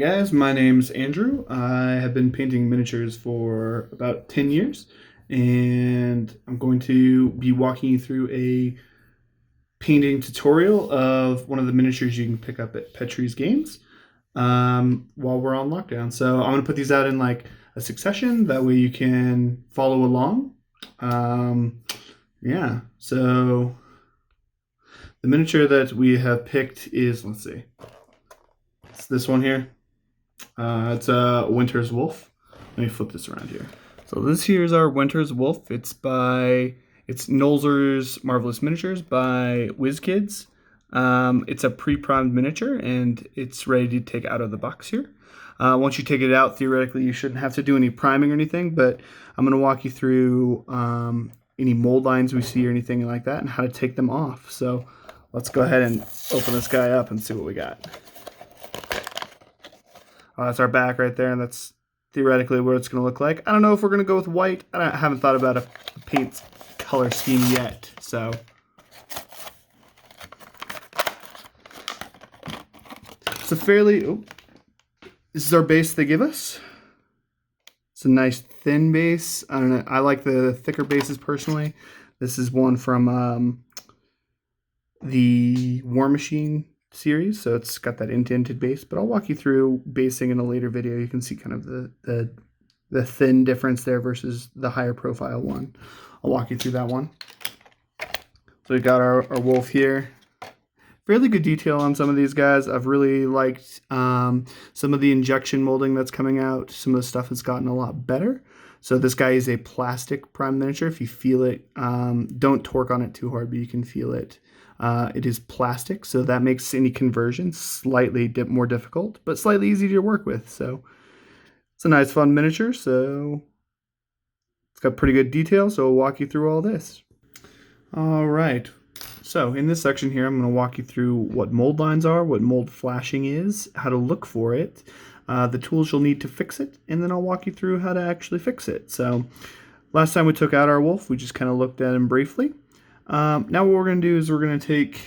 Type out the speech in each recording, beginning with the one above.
guys, my name's Andrew. I have been painting miniatures for about 10 years, and I'm going to be walking you through a painting tutorial of one of the miniatures you can pick up at Petrie's Games while we're on lockdown. So I'm going to put these out in like a succession, that way you can follow along. Yeah, so the miniature that we have picked is, let's see, it's this one here. It's a Winter's Wolf. Let me flip this around here. So this here is our Winter's Wolf. It's Nolzur's Marvelous Miniatures by WizKids. It's a pre-primed miniature and it's ready to take out of the box here. Once you take it out, theoretically you shouldn't have to do any priming or anything, but I'm going to walk you through any mold lines we see or anything like that and how to take them off. So let's go ahead and open this guy up and see what we got. That's our back right there, and that's theoretically what it's going to look like. I don't know if we're going to go with white. I haven't thought about a paint color scheme yet, so. It's a fairly, this is our base they give us. It's a nice thin base. I don't know, I like the thicker bases personally. This is one from the War Machine series, so it's got that indented base, but I'll walk you through basing in a later video. You can see kind of the thin difference there versus the higher profile one. I'll walk you through that one. So we've got our wolf here. Fairly good detail on some of these guys. I've really liked some of the injection molding that's coming out. Some of the stuff has gotten a lot better. So this guy is a plastic prime miniature. If you feel it, don't torque on it too hard, but you can feel it. It is plastic, so that makes any conversion slightly more difficult, but slightly easier to work with. So it's a nice, fun miniature. So it's got pretty good detail, so I'll walk you through all this. All right. So in this section here, I'm going to walk you through what mold lines are, what mold flashing is, how to look for it, the tools you'll need to fix it, and then I'll walk you through how to actually fix it. So last time we took out our wolf, we just kind of looked at him briefly. Now what we're going to do is we're going to take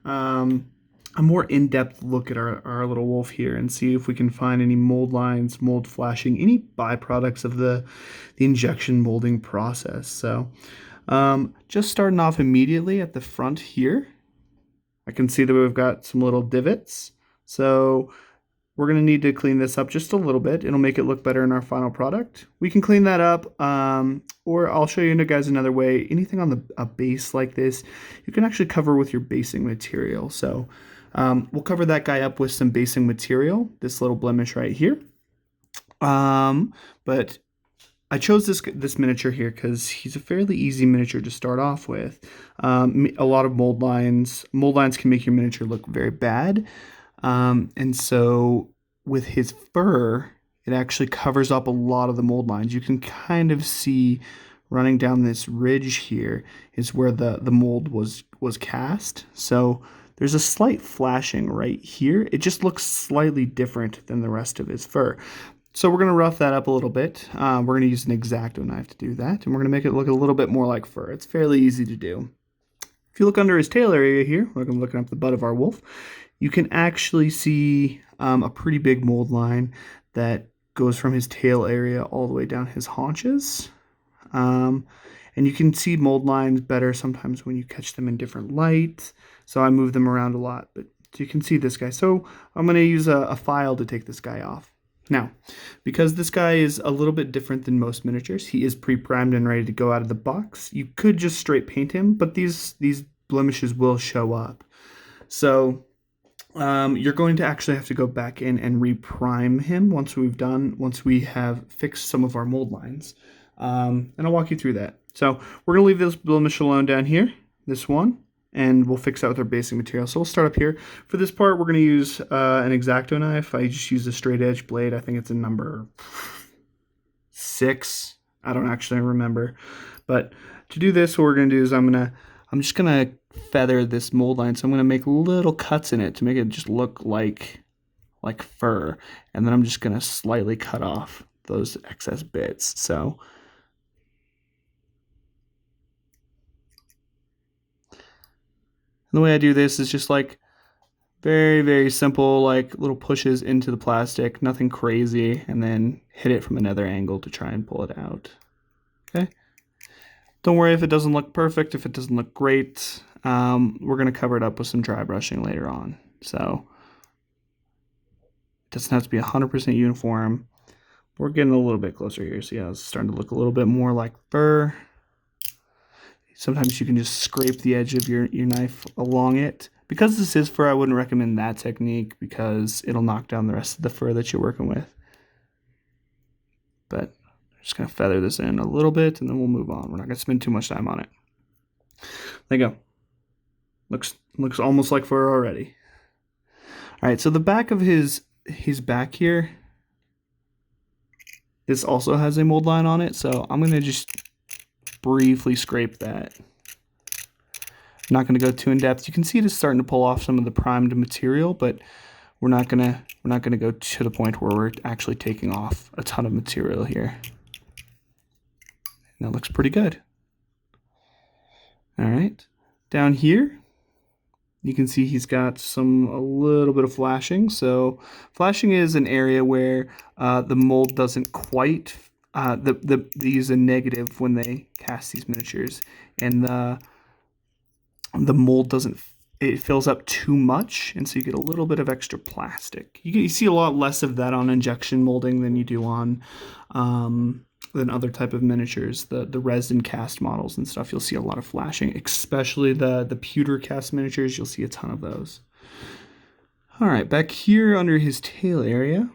a more in-depth look at our little wolf here and see if we can find any mold lines, mold flashing, any byproducts of the injection molding process. So just starting off immediately at the front here, I can see that we've got some little divots. So we're going to need to clean this up just a little bit. It'll make it look better in our final product. We can clean that up, or I'll show you guys another way. Anything on a base like this, you can actually cover with your basing material. So we'll cover that guy up with some basing material, this little blemish right here. But I chose this miniature here because he's a fairly easy miniature to start off with. A lot of mold lines can make your miniature look very bad. And so with his fur, it actually covers up a lot of the mold lines. You can kind of see running down this ridge here is where the mold was cast. So there's a slight flashing right here. It just looks slightly different than the rest of his fur. So we're going to rough that up a little bit. We're going to use an X-Acto knife to do that, and we're going to make it look a little bit more like fur. It's fairly easy to do. If you look under his tail area here, we're looking up the butt of our wolf, you can actually see a pretty big mold line that goes from his tail area all the way down his haunches. And you can see mold lines better sometimes when you catch them in different light. So I move them around a lot, but you can see this guy. So I'm going to use a file to take this guy off. Now, because this guy is a little bit different than most miniatures, he is pre-primed and ready to go out of the box. You could just straight paint him, but these blemishes will show up. So you're going to actually have to go back in and re-prime him once we have fixed some of our mold lines. And I'll walk you through that. So we're going to leave this blemish alone down here, this one, and we'll fix that with our basing material. So we'll start up here. For this part, we're going to use an X-Acto knife. I just use a straight edge blade. I think it's a number 6. I don't actually remember. But to do this, what we're going to do is I'm just going to feather this mold line. So I'm going to make little cuts in it to make it just look like fur. And then I'm just going to slightly cut off those excess bits. So the way I do this is just like Very, very simple, like little pushes into the plastic, nothing crazy, and then hit it from another angle to try and pull it out. Okay. Don't worry if it doesn't look perfect, if it doesn't look great. We're going to cover it up with some dry brushing later on. So it doesn't have to be 100% uniform. We're getting a little bit closer here. So yeah, it's starting to look a little bit more like fur. Sometimes you can just scrape the edge of your knife along it. Because this is fur, I wouldn't recommend that technique because it'll knock down the rest of the fur that you're working with. But I'm just going to feather this in a little bit and then we'll move on. We're not going to spend too much time on it. There you go. Looks almost like fur already. All right, so the back of his back here, this also has a mold line on it, so I'm going to just briefly scrape that. I'm not going to go too in depth. You can see it is starting to pull off some of the primed material, but we're not going to go to the point where we're actually taking off a ton of material here. And that looks pretty good. All right, down here, you can see he's got a little bit of flashing. So flashing is an area where the mold doesn't quite, they use a negative when they cast these miniatures, and the mold doesn't, it fills up too much, and so you get a little bit of extra plastic. You see a lot less of that on injection molding than you do on than other type of miniatures, the resin cast models and stuff. You'll see a lot of flashing, especially the pewter cast miniatures. You'll see a ton of those. All right, back here under his tail area,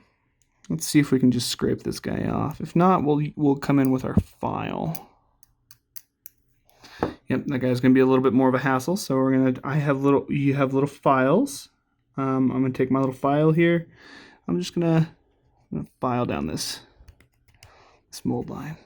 let's see if we can just scrape this guy off. If not, we'll come in with our file. Yep, that guy's gonna be a little bit more of a hassle. So you have little files. I'm gonna take my little file here. I'm just gonna file down this mold line.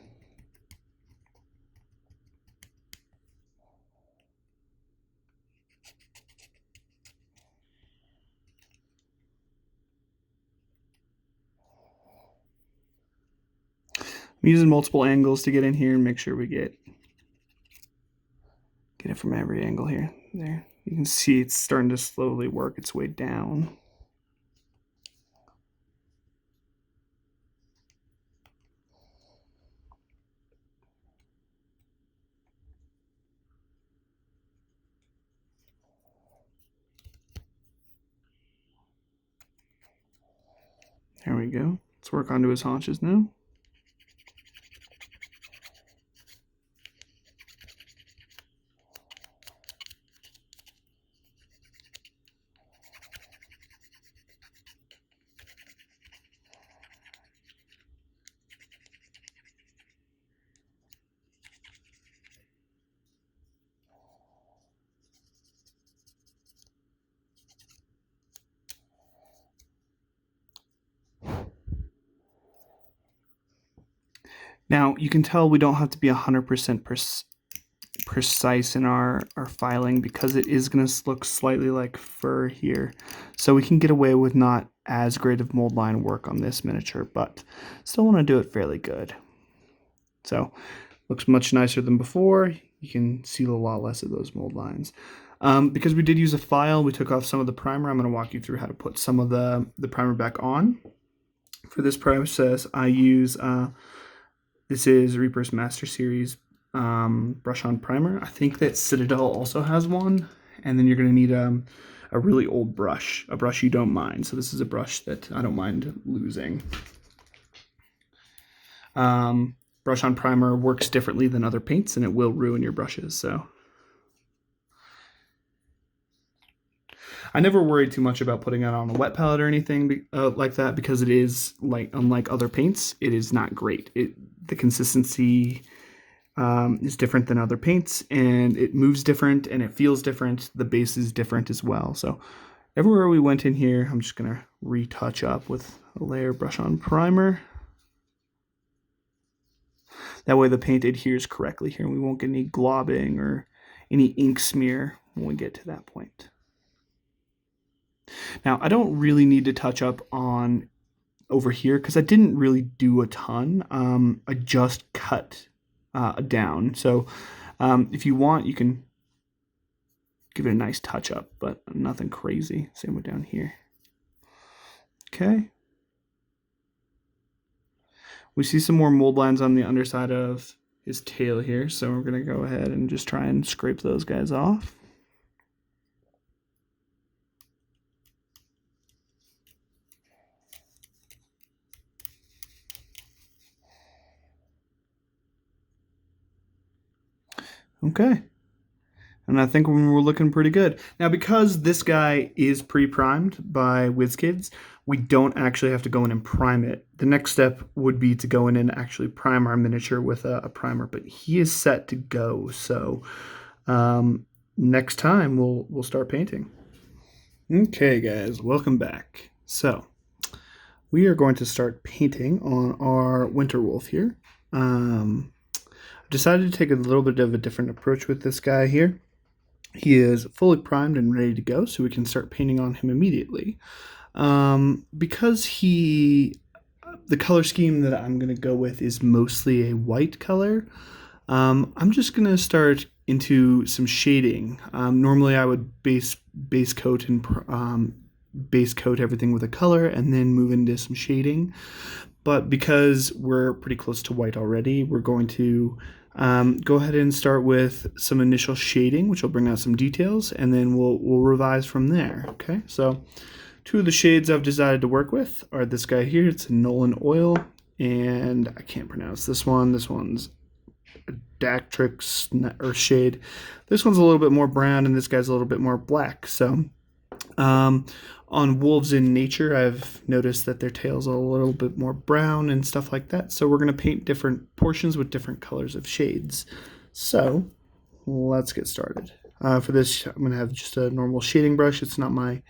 I'm using multiple angles to get in here and make sure we get it from every angle here. There, you can see it's starting to slowly work its way down. There we go. Let's work onto his haunches now. Now, you can tell we don't have to be 100% precise in our filing because it is going to look slightly like fur here. So we can get away with not as great of mold line work on this miniature, but still want to do it fairly good. So, looks much nicer than before. You can see a lot less of those mold lines. Because we did use a file, we took off some of the primer. I'm going to walk you through how to put some of the primer back on. For this process, I use... this is Reaper's Master Series brush on primer. I think that Citadel also has one. And then you're going to need a really old brush, a brush you don't mind. So this is a brush that I don't mind losing. Brush on primer works differently than other paints, and it will ruin your brushes. So I never worried too much about putting it on a wet palette or anything like that, because it is, like, unlike other paints, it is not great. The consistency is different than other paints, and it moves different, and it feels different. The base is different as well. So everywhere we went in here, I'm just gonna retouch up with a layer brush on primer. That way the paint adheres correctly here, and we won't get any globbing or any ink smear when we get to that point. Now, I don't really need to touch up on over here because I didn't really do a ton. I just cut down. So if you want, you can give it a nice touch up, but nothing crazy. Same with down here. Okay. We see some more mold lines on the underside of his tail here, so we're going to go ahead and just try and scrape those guys off. Okay. And I think we're looking pretty good. Now, because this guy is pre-primed by WizKids, we don't actually have to go in and prime it. The next step would be to go in and actually prime our miniature with a primer, but he is set to go. So next time we'll start painting. Okay, guys, welcome back. So we are going to start painting on our winter wolf here. Decided to take a little bit of a different approach with this guy here. He is fully primed and ready to go, so we can start painting on him immediately. Because the color scheme that I'm going to go with is mostly a white color, I'm just going to start into some shading. Normally I would base coat and base coat everything with a color and then move into some shading. But because we're pretty close to white already, we're going to go ahead and start with some initial shading, which will bring out some details, and then we'll revise from there. Okay, so two of the shades I've decided to work with are this guy here. It's a Nolan Oil, and I can't pronounce this one. This one's a Dactrix Earth shade. This one's a little bit more brown, and this guy's a little bit more black. So on wolves in nature, I've noticed that their tails are a little bit more brown and stuff like that. So we're going to paint different portions with different colors of shades. So let's get started. For this, I'm going to have just a normal shading brush. It's not my,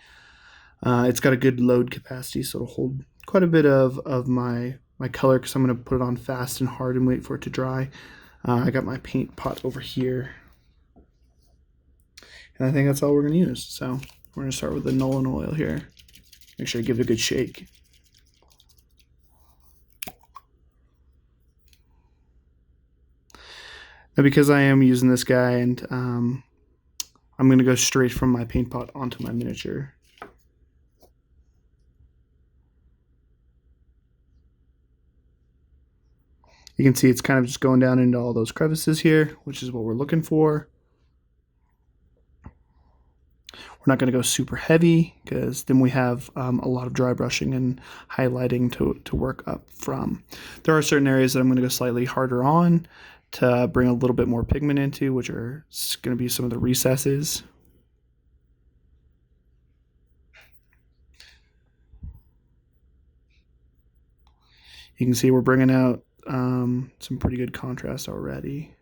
it's got a good load capacity, so it'll hold quite a bit of my color because I'm going to put it on fast and hard and wait for it to dry. I got my paint pot over here. And I think that's all we're going to use. So we're going to start with the Nolan Oil here. Make sure to give it a good shake. Now, because I am using this guy, and I'm going to go straight from my paint pot onto my miniature. You can see it's kind of just going down into all those crevices here, which is what we're looking for. We're not going to go super heavy because then we have a lot of dry brushing and highlighting to work up from. There are certain areas that I'm going to go slightly harder on to bring a little bit more pigment into, which are going to be some of the recesses. You can see we're bringing out some pretty good contrast already.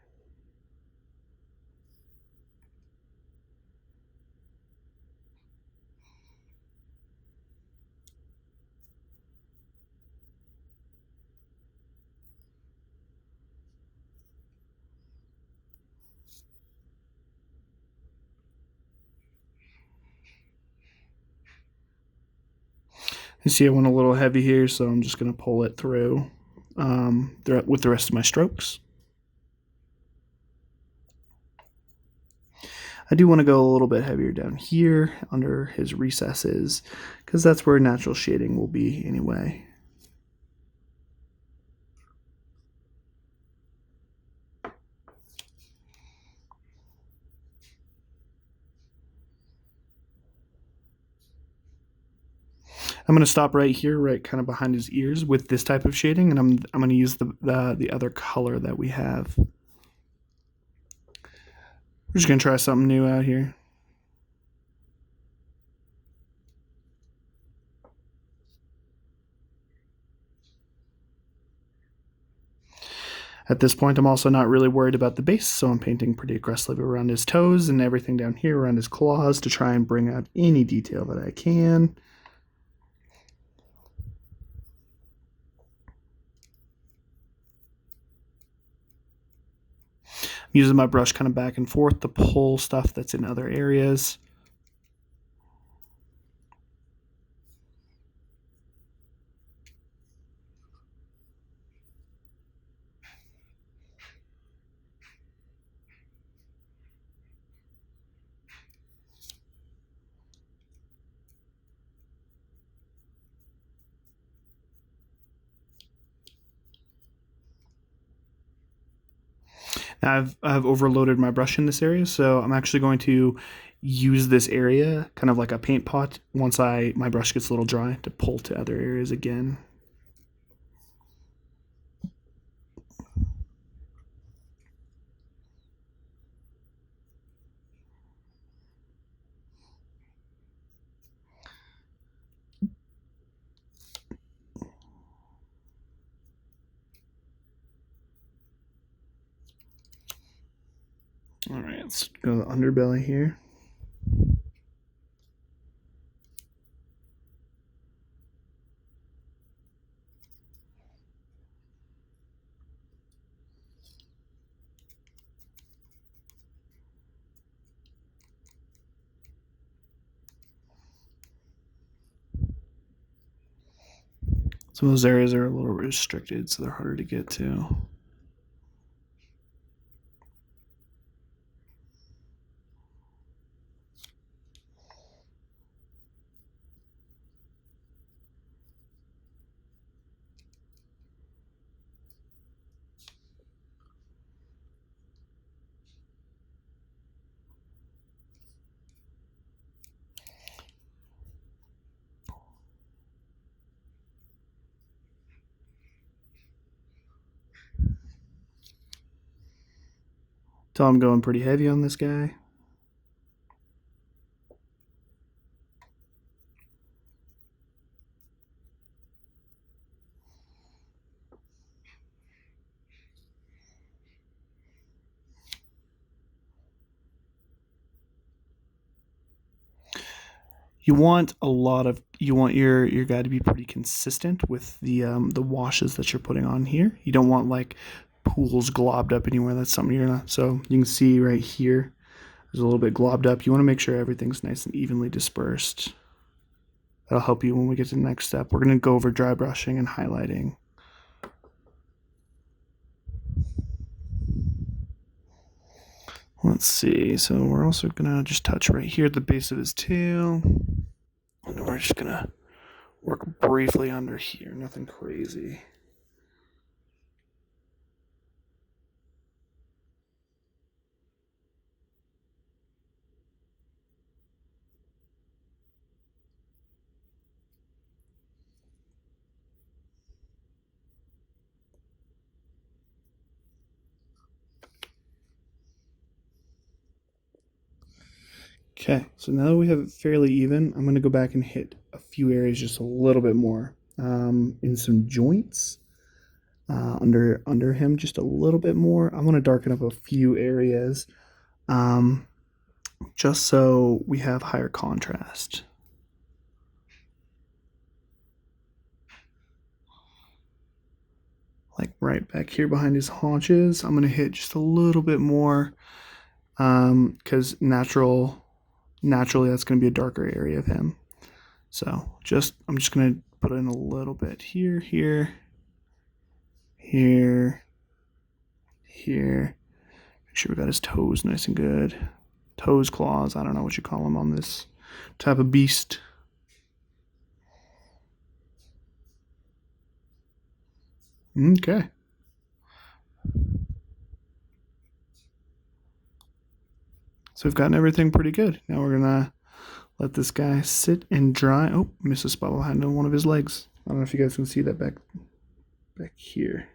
You see I went a little heavy here, so I'm just going to pull it through with the rest of my strokes. I do want to go a little bit heavier down here under his recesses because that's where natural shading will be anyway. I'm going to stop right here, right kind of behind his ears with this type of shading, and I'm going to use the other color that we have. We're just going to try something new out here. At this point, I'm also not really worried about the base, so I'm painting pretty aggressively around his toes and everything down here around his claws to try and bring out any detail that I can. I'm using my brush kind of back and forth to pull stuff that's in other areas. I've overloaded my brush in this area, so I'm actually going to use this area kind of like a paint pot once my brush gets a little dry to pull to other areas again. All right, let's go to the underbelly here. Some of those areas are a little restricted, so they're harder to get to. So I'm going pretty heavy on this guy. You want your guy to be pretty consistent with the washes that you're putting on here. You don't want like pools globbed up anywhere. That's something you're gonna. So you can see right here, there's a little bit globbed up. You want to make sure everything's nice and evenly dispersed. That'll help you when we get to the next step. We're gonna go over dry brushing and highlighting. Let's see. So we're also gonna just touch right here at the base of his tail. And we're just gonna work briefly under here, nothing crazy. Okay, so now that we have it fairly even, I'm going to go back and hit a few areas just a little bit more. In some joints, under him just a little bit more. I want to darken up a few areas, just so we have higher contrast. Like right back here behind his haunches, I'm going to hit just a little bit more, because naturally that's going to be a darker area of him. So I'm just going to put in a little bit here, here. Make sure we got his toes nice and good. Toes, claws, I don't know what you call them on this type of beast. Okay. So we've gotten everything pretty good. Now we're gonna let this guy sit and dry. Oh, missed a spot behind one of his legs. I don't know if you guys can see that back here.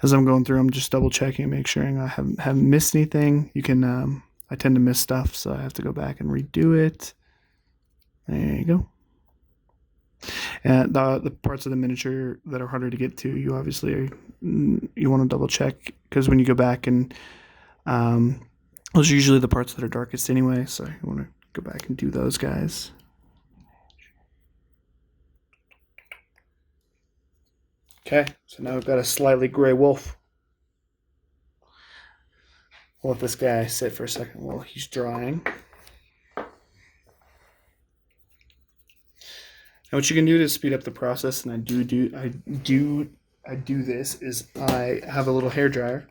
As I'm going through, I'm just double checking, make sure I haven't missed anything. You can, I tend to miss stuff, so I have to go back and redo it. There you go. And the parts of the miniature that are harder to get to, you obviously you want to double check, because when you go back and those are usually the parts that are darkest anyway, so you want to go back and do those guys. Okay, so now we've got a slightly gray wolf. We'll let this guy sit for a second while he's drying. Now what you can do to speed up the process, and I do this, is I have a little hair dryer.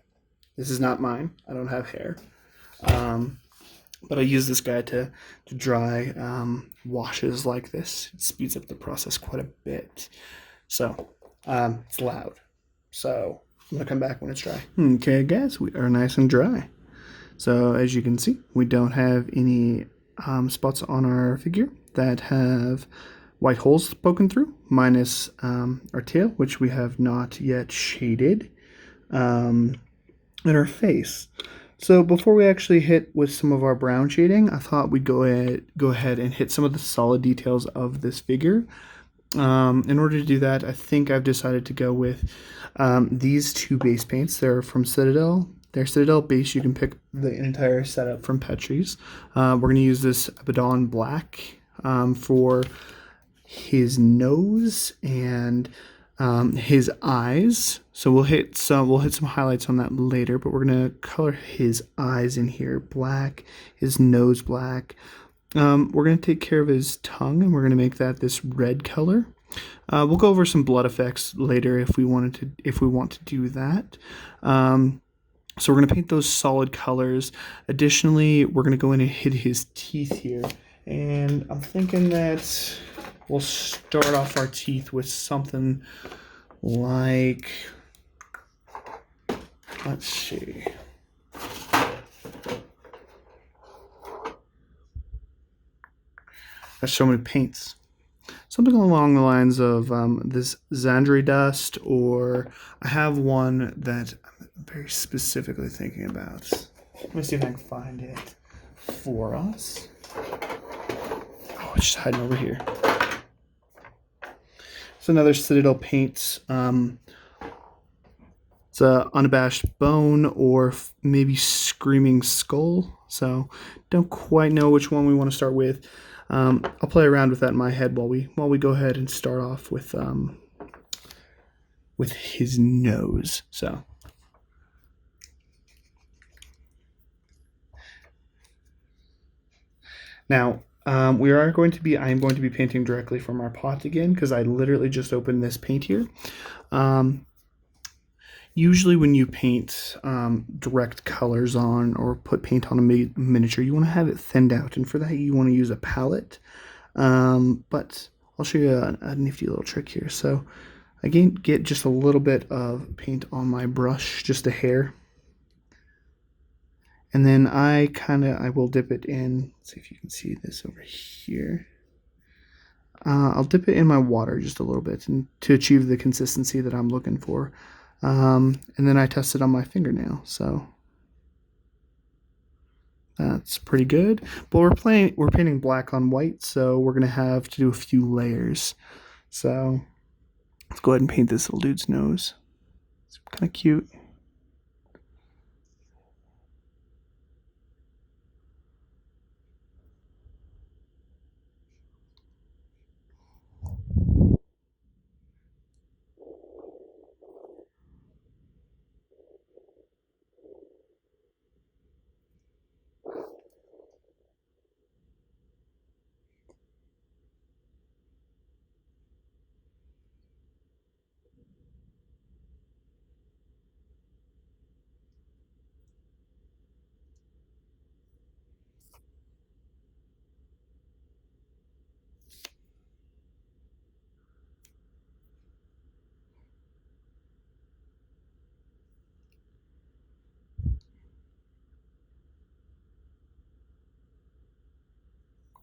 This is not mine. I don't have hair. but I use this guy to dry washes like this. It speeds up the process quite a bit. So it's loud. So I'm gonna come back when it's dry. Okay, guys, we are nice and dry. So as you can see, we don't have any spots on our figure that have white holes poking through, minus our tail, which we have not yet shaded, and our face. So before we actually hit with some of our brown shading, I thought we'd go ahead and hit some of the solid details of this figure. In order to do that, I think I've decided to go with these two base paints. They're from Citadel. They're Citadel base. You can pick the entire setup from Petrie's. We're going to use this Abaddon Black for his nose and his eyes. So we'll hit some highlights on that later, but we're gonna color his eyes in here black, his nose black. We're gonna take care of his tongue, and we're gonna make that this red color. We'll go over some blood effects later if we want to do that. So we're gonna paint those solid colors. Additionally, we're gonna go in and hit his teeth here, and I'm thinking that we'll start off our teeth with something like, let's see. There's so many paints. Something along the lines of this Xandri dust, or I have one that I'm very specifically thinking about. Let me see if I can find it for us. Oh, it's just hiding over here. It's another Citadel paint. It's a Unabashed Bone, or maybe Screaming Skull. So don't quite know which one we want to start with. I'll play around with that in my head while we go ahead and start off with his nose. So now I am going to be painting directly from our pot again, because I literally just opened this paint here. Usually when you paint direct colors on, or put paint on a miniature, you want to have it thinned out, and for that you want to use a palette. But I'll show you a nifty little trick here. So again, get just a little bit of paint on my brush, just a hair, and then I will dip it in. Let's see if you can see this over here. I'll dip it in my water just a little bit, and to achieve the consistency that I'm looking for. And then I test it on my fingernail, so that's pretty good. But we're painting black on white, so we're gonna have to do a few layers. So let's go ahead and paint this little dude's nose. It's kind of cute.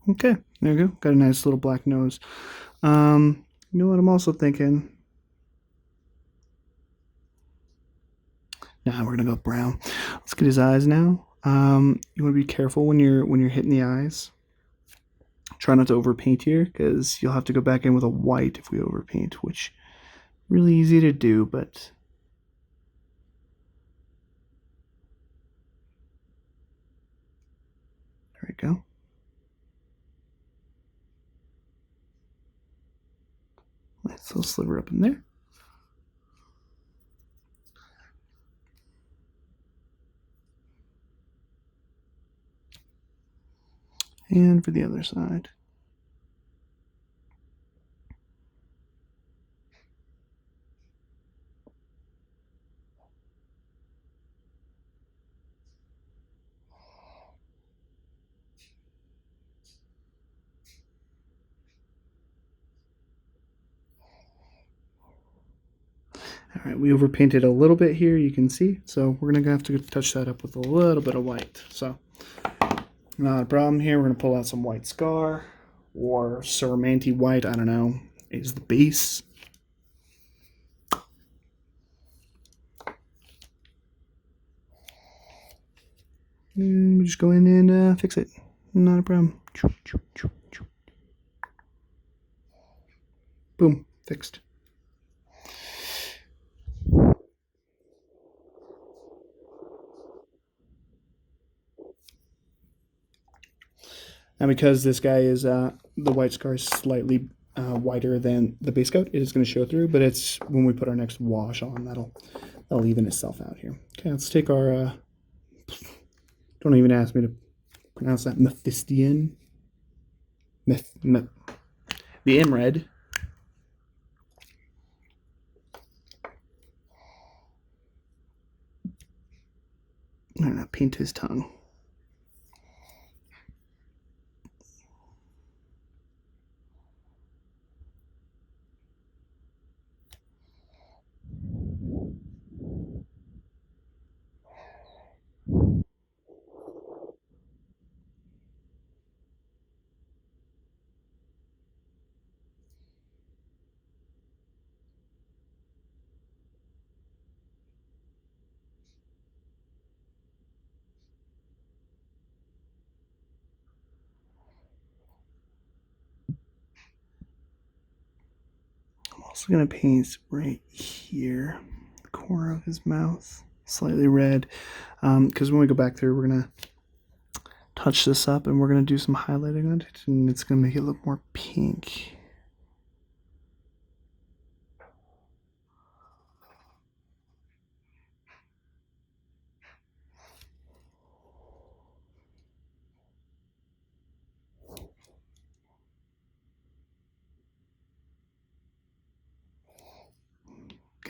Okay, there you go. Got a nice little black nose. You know what I'm also thinking? Now we're gonna go brown. Let's get his eyes now. You want to be careful when you're hitting the eyes. Try not to overpaint here, because you'll have to go back in with a white if we overpaint, which really easy to do, but there we go. Nice little sliver up in there. And for the other side. All right, we overpainted a little bit here, you can see. So we're gonna have to touch that up with a little bit of white. So not a problem here. We're gonna pull out some white scar or Saramanti white, I don't know, is the base. And we just go in and fix it. Not a problem. Boom, fixed. Now because this guy is, the white scar is slightly whiter than the base coat, it is going to show through, but it's when we put our next wash on, that'll even itself out here. Okay, let's take our, don't even ask me to pronounce that, Mephistian. The Imred. I'm gonna paint his tongue. I'm also gonna paint right here, the corner of his mouth, slightly red, because when we go back through, we're gonna touch this up and we're gonna do some highlighting on it, and it's gonna make it look more pink.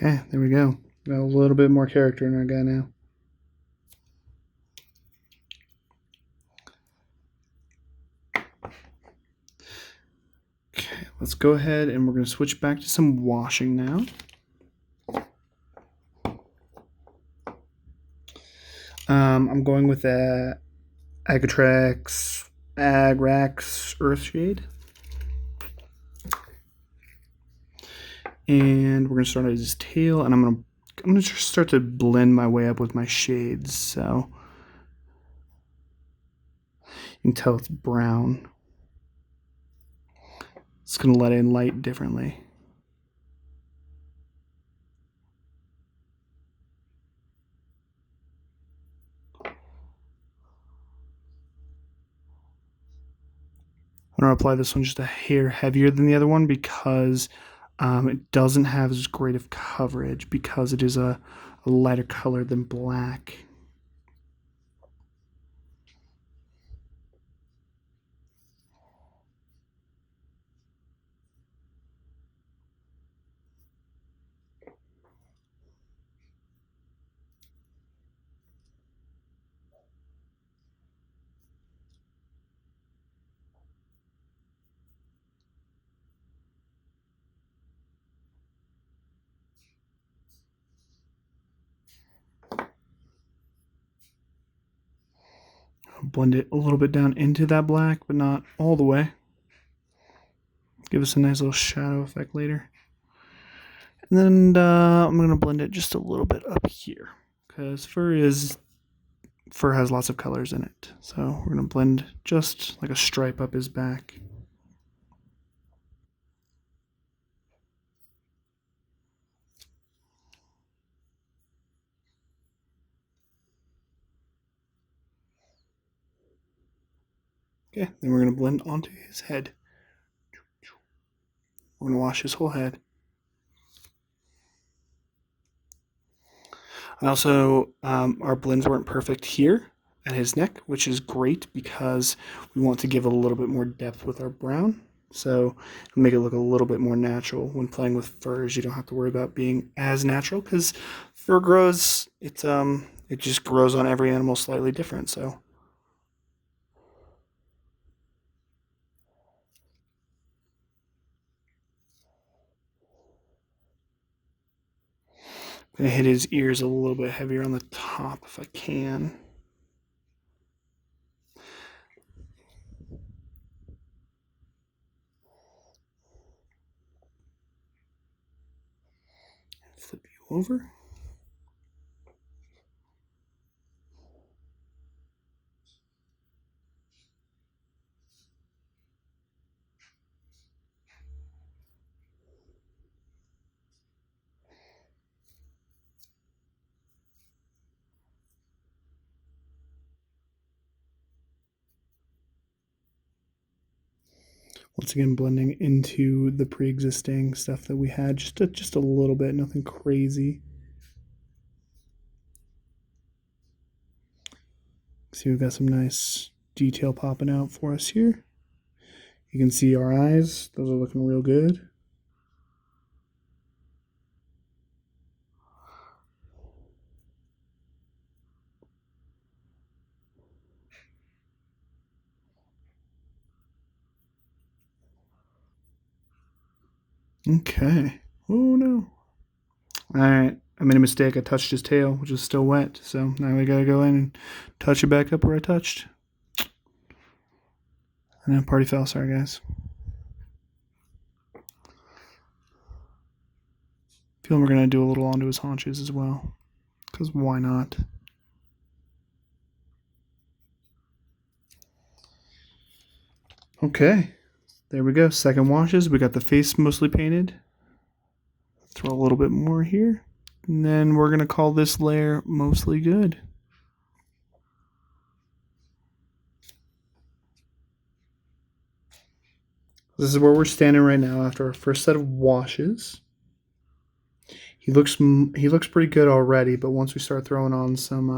Okay, there we go. Got a little bit more character in our guy now. Okay, let's go ahead and we're going to switch back to some washing now. I'm going with a Agrax Earthshade. And we're going to start at his tail, and I'm going to just start to blend my way up with my shades. So you can tell it's brown. It's going to let in light differently. I'm going to apply this one just a hair heavier than the other one because it doesn't have as great of coverage because it is a lighter color than black. Blend it a little bit down into that black, but not all the way. Give us a nice little shadow effect later. And then I'm going to blend it just a little bit up here because fur has lots of colors in it. So we're going to blend just like a stripe up his back. Okay, then we're going to blend onto his head. We're going to wash his whole head. And also, our blends weren't perfect here at his neck, which is great because we want to give a little bit more depth with our brown. So make it look a little bit more natural. When playing with furs, you don't have to worry about being as natural because fur grows, it just grows on every animal slightly different. So I'm going to hit his ears a little bit heavier on the top if I can. Flip you over. Once again, blending into the pre-existing stuff that we had, just a little bit, nothing crazy. See, we've got some nice detail popping out for us here. You can see our eyes; those are looking real good. Okay. Oh no. All right. I made a mistake. I touched his tail, which is still wet. So now we gotta go in and touch it back up where I touched. And then party foul. Sorry, guys. Feeling we're gonna do a little onto his haunches as well, because why not? Okay. There we go. Second washes. We got the face mostly painted. Throw a little bit more here. And then we're going to call this layer mostly good. This is where we're standing right now after our first set of washes. He looks pretty good already, but once we start throwing on some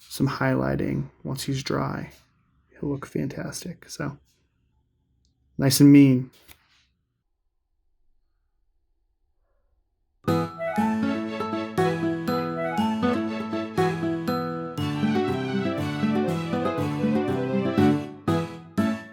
highlighting, once he's dry, he'll look fantastic. So nice and mean.